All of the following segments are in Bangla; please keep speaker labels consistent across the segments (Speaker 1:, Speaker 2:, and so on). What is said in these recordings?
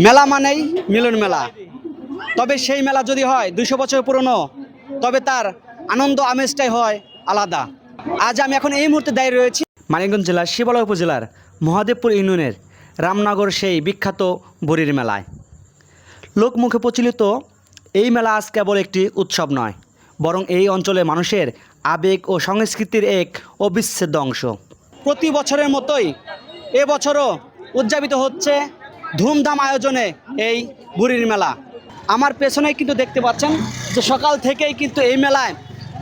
Speaker 1: মেলা মানেই মিলন মেলা। তবে সেই মেলা যদি হয় 200 বছর পুরনো, তবে তার আনন্দ আমেজটাই হয় আলাদা। আজ আমি এখন এই মুহূর্তে দাঁড়িয়ে রয়েছি মানিকগঞ্জ জেলার শিবালয় উপজেলার মহাদেবপুর ইউনিয়নের রামনগর সেই বিখ্যাত বুড়ির মেলায়। লোকমুখে প্রচলিত এই মেলা আজ কেবল একটি উৎসব নয়, বরং এই অঞ্চলের মানুষের আবেগ ও সংস্কৃতির এক অবিচ্ছেদ্য অংশ। প্রতি বছরের মতোই এবছরও উদযাপিত হচ্ছে ধুমধাম আয়োজনে এই বুড়ির মেলা। আমার পেছনে কিন্তু দেখতে পাচ্ছেন যে সকাল থেকেই কিন্তু এই মেলায়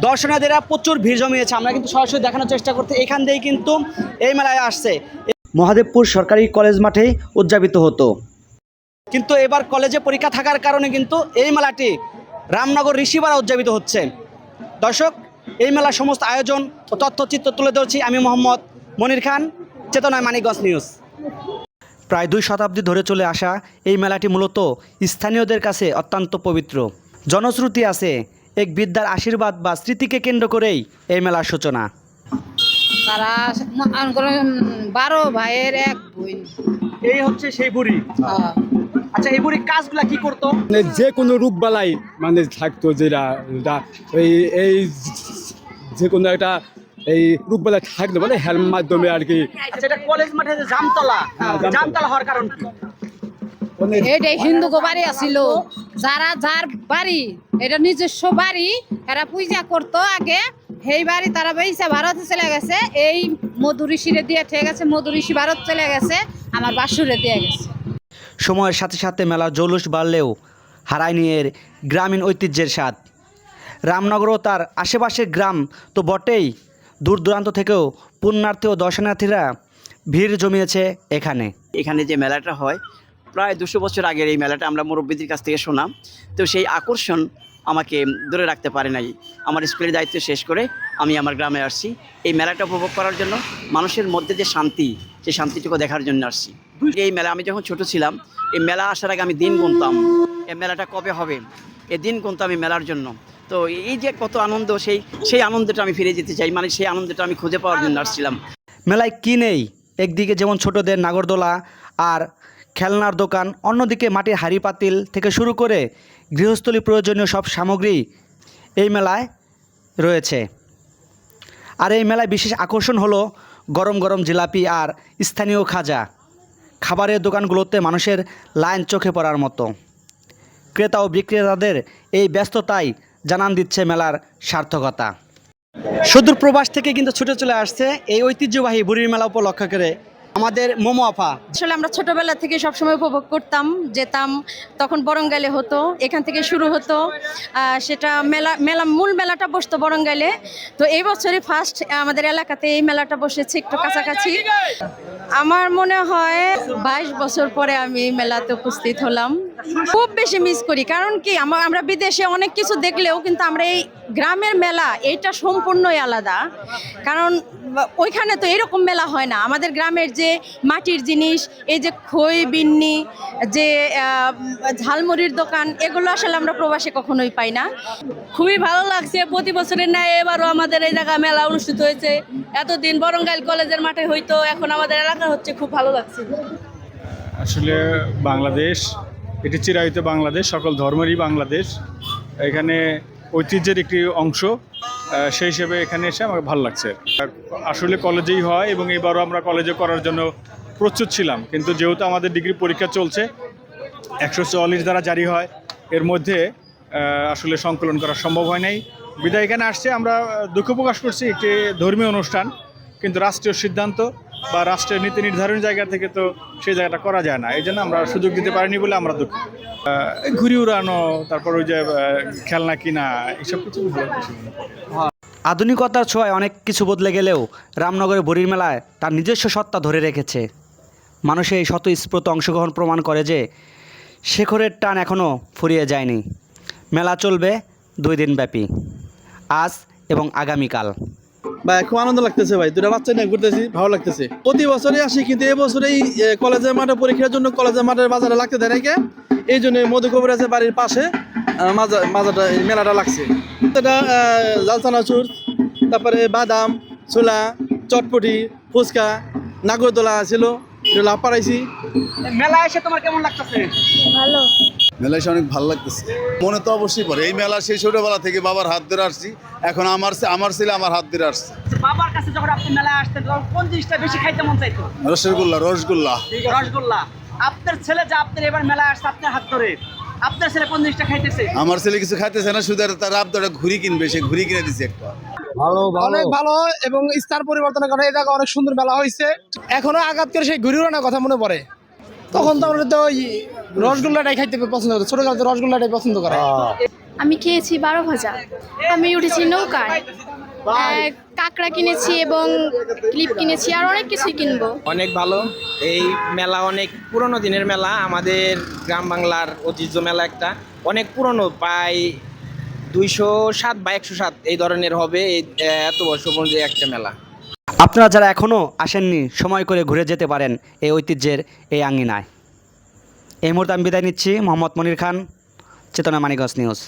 Speaker 1: দর্শনার্থীরা প্রচুর ভিড় জমিয়েছে। আমরা কিন্তু সরাসরি দেখানোর চেষ্টা করতে এখান থেকেই কিন্তু এই মেলায় আসছে। মহাদেবপুর সরকারি কলেজ মাঠেই উদযাপিত হতো, কিন্তু এবার কলেজে পরীক্ষা থাকার কারণে কিন্তু এই মেলাটি রামনগর ঋষিপাড়া উদযাপিত হচ্ছে। দর্শক, এই মেলার সমস্ত আয়োজন ও তথ্যচিত্র তুলে ধরছি আমি মোহাম্মদ মনির খান, চেতনায় মানিকগঞ্জ নিউজ। প্রায় 2 শতাব্দী ধরে চলে আসা এই মেলাটি মূলত স্থানীয়দের কাছে অত্যন্ত পবিত্র। জনশ্রুতি আছে এক বিদ্যার আশীর্বাদ বা স্মৃতিকে কেন্দ্র করেই এই মেলার সূচনা।
Speaker 2: তারা 12 ভাইয়ের এক বোন।
Speaker 1: এই হচ্ছে সেই বুড়ি। আচ্ছা, এই বুড়ি কাজগুলা কি করতো?
Speaker 3: মানে যে কোনো রোগ বালাই মানে থাকতো, যেটা এই এই যে কোনো একটা এই রোগ বালাই থাকতো মানে হের মাধ্যমে আর কি।
Speaker 1: আচ্ছা, এটা কলেজ মাঠে যে জামতলা, জামতলা হওয়ার কারণ কি?
Speaker 2: এটাই হিন্দু বাড়ি আছিল, যারা যার বাড়ি এটা নিজস্ব বাড়ি, এরা পূজা করতো আগে। সেই বাড়ি তারা বেইসা ভারতে চলে গেছে, এই মধুঋষিরে দিয়ে ঠিক আছে, মধুঋষি ভারত চলে গেছে, আমার বাসুরে দিয়ে গেছে।
Speaker 1: সময়ের সাথে সাথে মেলার জৌলুস বাড়লেও হারায়নি এর গ্রামীণ ঐতিহ্যের স্বাদ। রামনগর ও তার আশেপাশের গ্রাম তো বটেই, দূর দূরান্ত থেকেও পুণ্যার্থী ও দর্শনার্থীরা ভিড় জমিয়েছে এখানে।
Speaker 4: এখানে যে মেলাটা হয় প্রায় 200 বছর আগের এই মেলাটা আমরা মুরব্বীদের কাছ থেকে শোনা, তো সেই আকর্ষণ আমাকে ধরে রাখতে পারে নাই। আমার স্কুলের দায়িত্ব শেষ করে আমি আমার গ্রামে আসছি এই মেলাটা উপভোগ করার জন্য। মানুষের মধ্যে যে শান্তি, সেই শান্তিটুকু দেখার জন্য আসছি। এই মেলা আমি যখন ছোট ছিলাম, এই মেলা আসার আগে আমি দিন গুনতাম, এই মেলাটা কবে হবে, এই দিন গুনতাম এই মেলার জন্য। তো এই যে কত আনন্দ, সেই আনন্দটা আমি ফিরে যেতে চাই, মানে সেই আনন্দটা আমি খুঁজে পাওয়ার জন্য আসছিলাম।
Speaker 1: মেলায় কী নেই? একদিকে যেমন ছোটদের নাগরদোলা আর খেলনার দোকান, অন্যদিকে মাটির হাঁড়ি পাতিল থেকে শুরু করে গৃহস্থলী প্রয়োজনীয় সব সামগ্রী এই মেলায় রয়েছে। আর এই মেলায় বিশেষ আকর্ষণ হলো গরম গরম জিলাপি আর স্থানীয় খাজা। খাবারের দোকানগুলোতে মানুষের লাইন চোখে পড়ার মতো। ক্রেতা ও বিক্রেতাদের এই ব্যস্ততাই জানান দিচ্ছে মেলার সার্থকতা। সুদূর প্রবাস থেকে কিন্তু ছুটে চলে আসছে এই ঐতিহ্যবাহী বুড়ির মেলা উপলক্ষ করে আমাদের মোমো আপা।
Speaker 5: আসলে আমরা ছোটবেলা থেকে সবসময় উপভোগ করতাম, যেতাম, তখন বরঙ্গাইলে হতো, এখান থেকে শুরু হতো। সেটা মূল মেলাটা বসতো বরঙ্গাইলে। তো এই বছরই ফার্স্ট আমাদের এলাকাতে এই মেলাটা বসেছে, একটু কাছাকাছি। আমার মনে হয় 22 বছর পরে আমি এই মেলাতে উপস্থিত হলাম। খুব বেশি মিস করি, কারণ কি আমরা বিদেশে অনেক কিছু দেখলেও কিন্তু আমরা এই গ্রামের মেলা এইটা সম্পূর্ণই আলাদা। কারণ ওইখানে তো এরকম মেলা হয় না। আমাদের গ্রামের যে মাটির জিনিস, এই যে খই বিন্নি, যে ঝালমুড়ির দোকান, এগুলো আসলে আমরা প্রবাসে কখনোই পাই না।
Speaker 6: খুবই ভালো লাগছে। প্রতি বছরের ন্যায় এবারও আমাদের এই জায়গায় মেলা অনুষ্ঠিত হয়েছে। এতদিন বরঙ্গাইল কলেজের মাঠে হইতো, এখন আমাদের এলাকা হচ্ছে, খুব ভালো লাগছে।
Speaker 3: আসলে বাংলাদেশ এটি চিরায়িত বাংলাদেশ, সকল ধর্মেরই বাংলাদেশ। এখানে ঐতিহ্যের একটি অংশ, সেই হিসেবে এখানে এসে আমাকে ভালো লাগছে। আসলে কলেজেই হয় এবং এবারও আমরা কলেজে করার জন্য প্রস্তুত ছিলাম, কিন্তু যেহেতু আমাদের ডিগ্রি পরীক্ষা চলছে, 144 দ্বারা জারি হয়, এর মধ্যে আসলে সংকলন করা সম্ভব হয় নাই। বিদায় এখানে আসছে, আমরা দুঃখ প্রকাশ করছি। একটি ধর্মীয় অনুষ্ঠান, কিন্তু রাষ্ট্রীয় সিদ্ধান্ত বা রাষ্ট্রের নীতি নির্ধারণের জায়গা থেকে তো সেই জায়গাটা করা যায় না। এই জন্য আমরা সুযোগ দিতে পারিনি বলে আমরা দুঃখ। ঘুরি উড়ানো, তারপর ওই যে খেলনা কিনা, এইসব কিছু ভালো কিছু।
Speaker 1: আধুনিকতার ছোঁয়ায় অনেক কিছু বদলে গেলেও রামনগরের বুড়ির মেলায় তার নিজস্ব সত্তা ধরে রেখেছে। মানুষের এই স্বতঃস্ফূর্ত অংশগ্রহণ প্রমাণ করে যে শেখরের টান এখনও ফুরিয়ে যায়নি। মেলা চলবে 2 দিন ব্যাপী, আজ এবং আগামীকাল।
Speaker 7: ভাই খুব আনন্দ লাগতেছে ভাই, 2টা বাচ্চা নিয়ে ঘুরতেছি, ভালো লাগতেছে। প্রতি বছরই আসি, কিন্তু এবছরেই কলেজের মাঠে পরীক্ষার জন্য কলেজের মাঠের বাজারে লাগতে দেয় নাকি, এই জন্য মধু কবিরাজের বাড়ির পাশে মাজারটা মেলাটা লাগছে। এটা জাল চানাচুর, তারপরে বাদাম, ছোলা, চটপটি, ফুচকা, নাগরদোলা ছিল, একটু লাভ পারাইছি।
Speaker 1: মেলা এসে তোমার কেমন লাগতেছে?
Speaker 8: মেলা এসে অনেক ভালো লাগতেছে। মনে তো অবশ্যই পড়ে, এই মেলা সেই ছোটবেলা থেকে বাবার হাত ধরে আসছি, এখন আমার ছেলে আমার হাত ধরে আসছে।
Speaker 1: বাবার কাছে যখন আপনি মেলায় আসতেন তখন কোন জিনিসটা বেশি খাইতে মন চাইতো?
Speaker 8: রসগোল্লা।
Speaker 1: রসগোল্লা। আপনার ছেলে যে আপনার এবার মেলায় আসছে আপনার হাত ধরে, আপনার ছেলে কোন জিনিসটা খাইতেছে?
Speaker 8: আমার ছেলে কিছু খাইতেছে না, শুধু তার আবদারটা ঘুরি কিনবে, সে ঘুরি কিনে দিচ্ছে একটা।
Speaker 9: অনেক ভালো এবং স্থান পরিবর্তনের কারণে এই জায়গা অনেক সুন্দর মেলা হয়েছে। এখনো আঘাত করে সেই ঘুরি ওড়ানোর কথা মনে পড়ে। তখন তো আমরা তো ওই রসগোল্লাটাই খাইতে পছন্দ করতো, ছোটকালে তো রসগোল্লাটাই পছন্দ করে।
Speaker 10: আমি খেয়েছি 12 ভাজা, আমি উঠেছি নৌকায়, কাঁকড়া কিনেছি এবং ক্লিপ কিনেছি, আর অনেক কিছুই কিনবো।
Speaker 11: অনেক ভালো এই মেলা, অনেক পুরনো দিনের মেলা, আমাদের গ্রাম বাংলার ঐতিহ্য মেলা, একটা অনেক পুরনো, প্রায় 207 বা 107 এই ধরনের হবে। এই এত বছর পর্যন্ত একটা মেলা।
Speaker 1: আপনারা যারা এখনও আসেননি সময় করে ঘুরে যেতে পারেন এই ঐতিহ্যের এই আঙ্গিনায়। এই মুহূর্তে আমি বিদায় নিচ্ছি। মোহাম্মদ মনির খান, চেতনা মানিকগঞ্জ নিউজ।